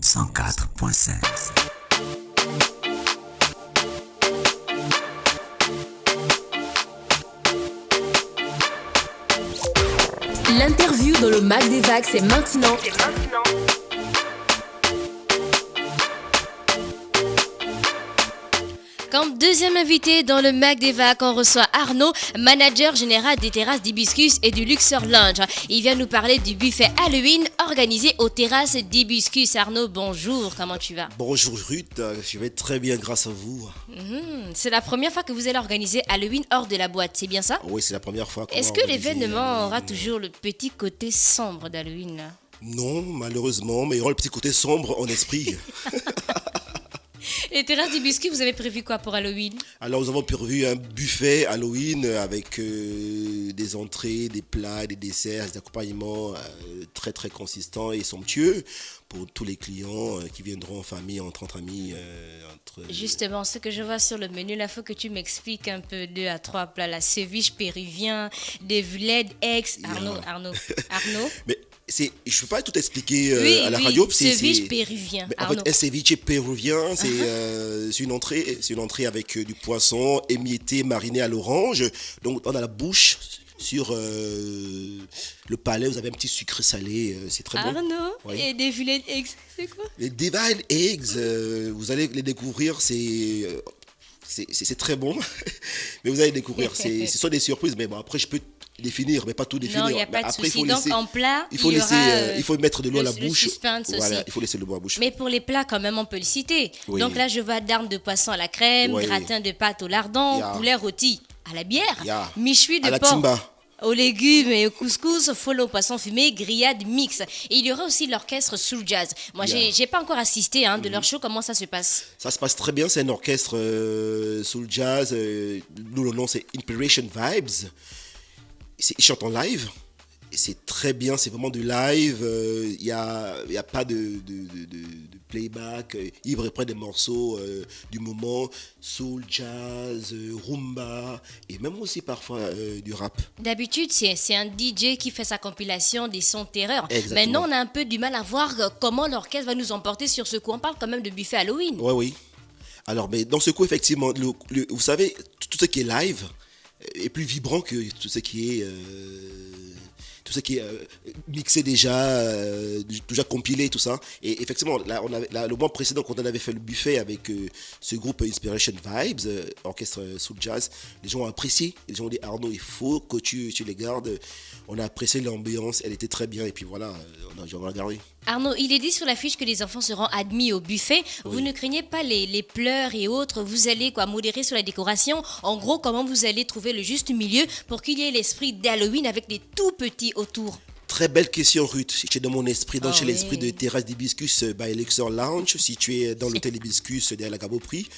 104.5. L'interview dans le Mag des Vagues, c'est maintenant. Comme deuxième invité dans le Mag des Vagues, on reçoit Arnaud, manager général des terrasses d'Hibiscus et du Luxor Lounge. Il vient nous parler du buffet Halloween organisé aux terrasses d'Hibiscus. Arnaud, bonjour, comment tu vas? Bonjour Ruth, je vais très bien grâce à vous. C'est la première fois que vous allez organiser Halloween hors de la boîte, c'est bien ça? Oui, c'est la première fois qu'on Est-ce va que organiser l'événement aura Halloween. toujours le petit côté sombre d'Halloween là? Non, malheureusement, mais il y aura le petit côté sombre en esprit. Les terrasses d'Hibiscus, vous avez prévu quoi pour Halloween? Alors nous avons prévu un buffet Halloween avec des entrées, des plats, des desserts, des accompagnements très très consistants et somptueux pour tous les clients qui viendront en famille, entre amis. Justement, ce que je vois sur le menu, là, faut que tu m'expliques un peu 2 à 3 plats. La ceviche péruvien, des vled eggs. Arnaud. Mais je ne peux pas tout expliquer Oui, à la oui, radio. ceviche péruvien. Mais en Arnaud. fait, un ceviche péruvien, c'est une entrée avec du poisson émietté, mariné à l'orange. Donc, dans la bouche, sur le palais, vous avez un petit sucre salé. C'est très bon. Arnaud, Oui. et des vled eggs, c'est quoi? Les Divine Eggs, vous allez les découvrir, c'est très bon. Mais vous allez découvrir, ce sont des surprises. Mais bon, après, je peux définir, mais pas tout définir. Non, il n'y a Mais pas de après, souci. Donc, en plat, il faut il y laisser, aura, il faut mettre de l'eau à la le bouche. suspense Voilà, aussi. il faut laisser de l'eau à la bouche. Mais pour les plats, quand même, on peut le citer. Oui. Donc là, je vois darne de poisson à la crème, Oui. gratin de pâte au lardon, Ya. poulet rôti à la bière, Ya. méchoui de À la porc timba. aux légumes et au couscous, follow au poisson fumé, grillade mix. Et il y aura aussi l'orchestre Soul Jazz. Moi, Ya. j'ai pas encore assisté de leur show. Comment ça se passe? Ça se passe très bien, c'est un orchestre soul jazz. Nous, le nom, c'est Inspiration Vibes. Ils chantent en live. Et c'est très bien, c'est vraiment du live. Il y a pas de playback. Ils reprennent des morceaux du moment, soul, jazz, rumba, et même aussi parfois du rap. D'habitude, c'est un DJ qui fait sa compilation des sons terreur. Exactement. Maintenant, on a un peu du mal à voir comment l'orchestre va nous emporter sur ce coup. On parle quand même de buffet Halloween. Ouais, oui. Alors, mais dans ce coup, effectivement, vous savez, tout ce qui est live est plus vibrant que tout ce qui est mixé déjà compilé, tout ça. Et effectivement, là, le mois précédent, quand on avait fait le buffet avec ce groupe Inspiration Vibes, orchestre soul jazz, les gens ont apprécié. Les gens ont dit, Arnaud, il faut que tu les gardes. On a apprécié l'ambiance, elle était très bien. Et puis voilà, on a gardé. Arnaud, il est dit sur l'affiche que les enfants seront admis au buffet. Vous ne craignez pas les pleurs et autres. Vous allez modérer sur la décoration. En gros, comment vous allez trouver le juste milieu pour qu'il y ait l'esprit d'Halloween avec des tout petits autour? Très belle question, Ruth. J'ai dans mon esprit, Ah chez oui. l'esprit de Terrasse d'Hibiscus by Luxor Lounge, situé dans l'hôtel Hibiscus derrière la Gabo Prix.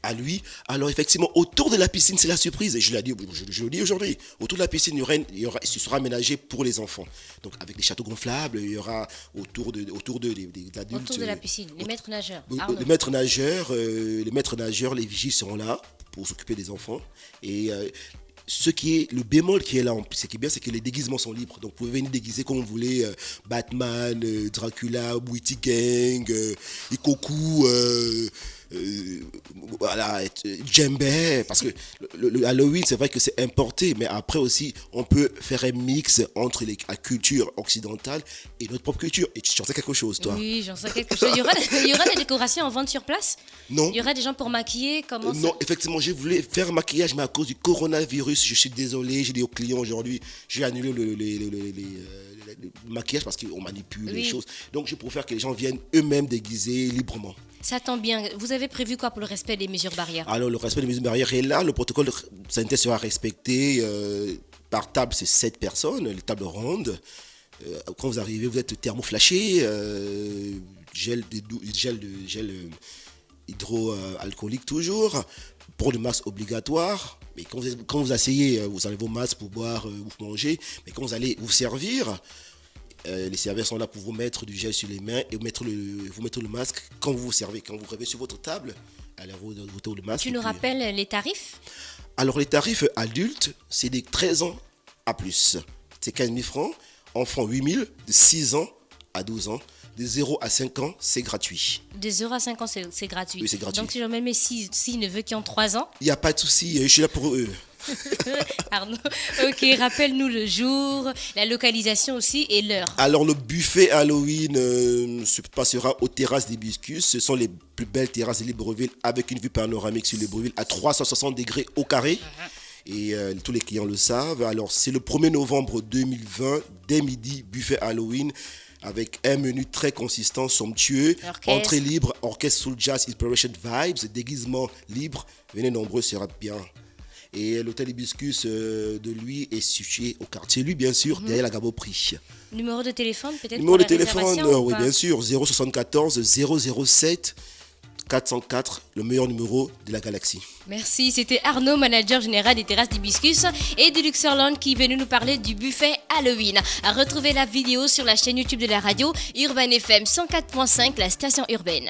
À lui. Alors effectivement, autour de la piscine, c'est la surprise. Et je le dis aujourd'hui. Autour de la piscine, ce sera aménagé pour les enfants. Donc avec des châteaux gonflables, il y aura autour des adultes. Autour de la piscine, les maîtres nageurs. Les Arnaud. maîtres nageurs, les vigiles seront là pour s'occuper des enfants. Et ce qui est le bémol qui est là, ce qui est bien, c'est que les déguisements sont libres. Donc vous pouvez venir déguiser comme vous voulez, Batman, Dracula, Witty Gang, Ikoku, voilà, djembé, parce que le Halloween, c'est vrai que c'est importé, mais après aussi, on peut faire un mix entre la culture occidentale et notre propre culture. Et tu en sais quelque chose, toi? Oui, j'en sais quelque chose. Il y aura des décorations en vente sur place? Non. Il y aura des gens pour maquiller? Comment ça? Non, effectivement, je voulais faire un maquillage, mais à cause du coronavirus, je suis désolé, j'ai dit aux clients aujourd'hui, j'ai annulé le maquillage parce qu'on manipule les Oui. choses. Donc, je préfère que les gens viennent eux-mêmes déguisés librement. Ça tombe bien. Vous avez prévu quoi pour le respect des mesures barrières? Alors, le respect des mesures barrières est là, le protocole sanitaire sera respecté. Par table, c'est 7 personnes, les tables rondes. Quand vous arrivez, vous êtes thermoflashé, gel hydroalcoolique toujours, port de masque obligatoire. Mais quand vous asseyez, vous avez vos masques pour boire ou pour manger. Mais quand vous allez vous servir, les serveurs sont là pour vous mettre du gel sur les mains et vous mettre le masque quand vous vous servez. Quand vous revenez sur votre table, allez vous le masque. Tu nous rappelles les tarifs? Alors les tarifs adultes, c'est des 13 ans à plus. C'est 15 000 francs. Enfants 8 000, de 6 ans à 12 ans. De 0 à 5 ans, c'est gratuit. De 0 à 5 ans, c'est gratuit. Oui, c'est gratuit. Donc, si j'en mets si neveux qui ont 3 ans, Il n'y a pas de souci, je suis là pour eux. Arnaud, ok, rappelle-nous le jour, la localisation aussi et l'heure. Alors, le buffet Halloween se passera aux terrasses d'Hibiscus. Ce sont les plus belles terrasses de Libreville avec une vue panoramique sur Libreville à 360 degrés au carré. Et tous les clients le savent. Alors, c'est le 1er novembre 2020, dès midi, buffet Halloween, avec un menu très consistant, somptueux, entrée libre, orchestre soul jazz, inspiration vibes, déguisement libre. Venez nombreux, ça sera bien. Et l'hôtel Hibiscus de lui est situé au quartier, lui bien sûr, derrière la Gabo Prix. Numéro de téléphone peut-être Numéro pour la de téléphone, réservation ou oui pas? bien sûr, 074 007 404, le meilleur numéro de la galaxie. Merci, c'était Arnaud, manager général des terrasses d'Hibiscus et de Luxorland qui est venu nous parler du buffet Halloween. À retrouver la vidéo sur la chaîne YouTube de la radio Urban FM 104.5, la station urbaine.